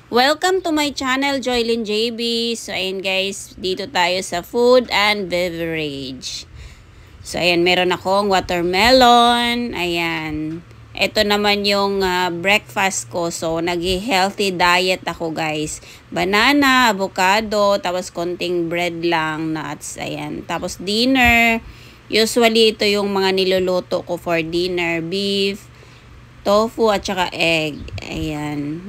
Welcome to my channel, Joylyn JB. So, ayan guys, dito tayo sa food and beverage. So, ayan, meron akong watermelon. Ayan. Ito naman yung breakfast ko. So, nag-healthy diet ako guys. Banana, avocado, tapos konting bread lang, nuts. Ayan. Tapos dinner. Usually, ito yung mga niluluto ko for dinner. Beef, tofu, at saka egg. Ayan.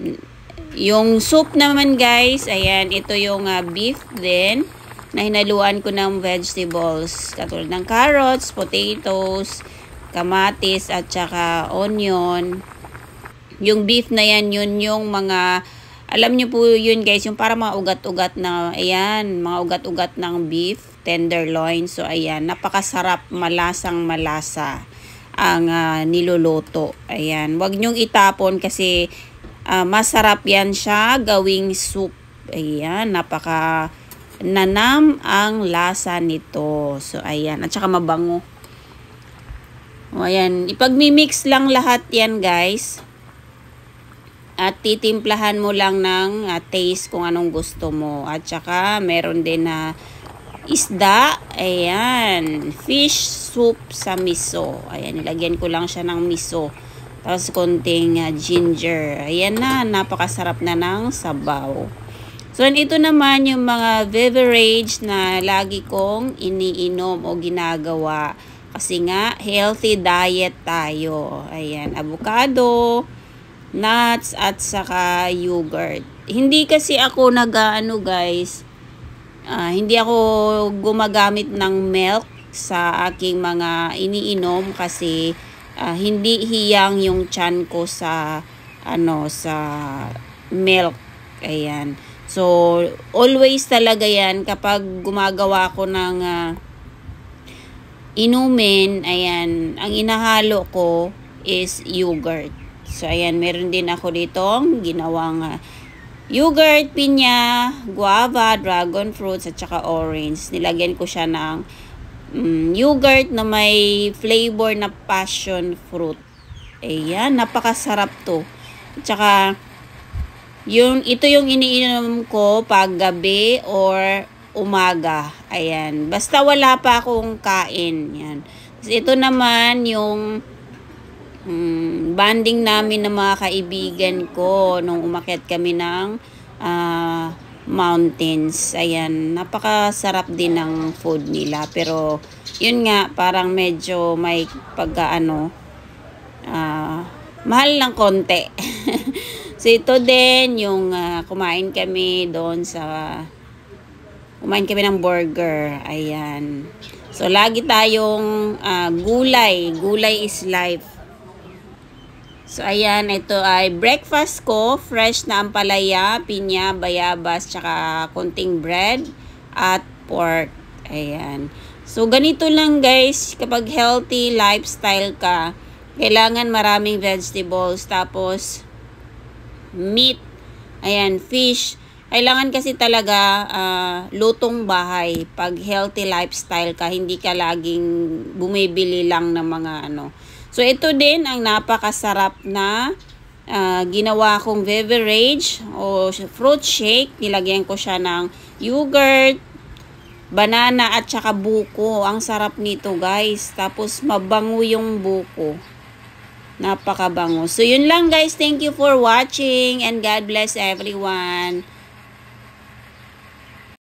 Yung soup naman guys, ayan, ito yung beef din na hinaluan ko ng vegetables katulad ng carrots, potatoes, kamatis at saka onion. Yung beef na yan, yun yung mga, alam nyo po yun guys, yung para mga ugat-ugat na, ayan, mga ugat-ugat ng beef, tenderloin. So ayan, napakasarap, malasang malasa ang niluluto. Ayan, wag nyong itapon kasi masarap yan siya gawing soup. Ayan, napaka nanam ang lasa nito. So, ayan. At saka mabango. O, ayan. Ipagmimix lang lahat yan, guys. At titimplahan mo lang ng taste kung anong gusto mo. At saka, meron din na isda. Ayan. Fish soup sa miso. Ayan, nilagyan ko lang siya ng miso. Tapos konting ginger. Ayan na, napakasarap na ng sabaw. So, ito naman yung mga beverage na lagi kong iniinom o ginagawa. Kasi nga, healthy diet tayo. Ayan, avocado, nuts, at saka yogurt. Hindi kasi ako guys, hindi ako gumagamit ng milk sa aking mga iniinom kasi hindi hiyang yung tiyan ko sa sa milk. Ayan. So always talaga yan kapag gumagawa ako ng inumin, ayan, ang inahalo ko is yogurt. So ayan, meron din ako ditong ginawang yogurt, pinya, guava, dragon fruits at saka orange. Nilagyan ko siya ng yogurt na may flavor na passion fruit. Ayan, napakasarap to. At saka, ito yung iniinom ko pag gabi or umaga. Ayan, basta wala pa akong kain. Yan. Ito naman yung banding namin ng mga kaibigan ko nung umakyat kami ng mountains. Ayan, napakasarap din ng food nila. Pero, yun nga, parang medyo may mahal ng konti. So, ito din, yung kumain kami ng burger. Ayan. So, lagi tayong gulay. Gulay is life. So, ayan, ito ay breakfast ko. Fresh na ampalaya, pinya, bayabas, tsaka konting bread at pork. Ayan. So, ganito lang guys, kapag healthy lifestyle ka, kailangan maraming vegetables, tapos meat, ayan, fish. Kailangan kasi talaga lutong bahay. Pag healthy lifestyle ka, hindi ka laging bumibili lang ng mga So, ito din ang napakasarap na ginawa kong beverage o fruit shake. Nilagyan ko siya ng yogurt, banana, at saka buko. Ang sarap nito guys. Tapos, mabango yung buko. Napakabango. So, yun lang guys. Thank you for watching and God bless everyone.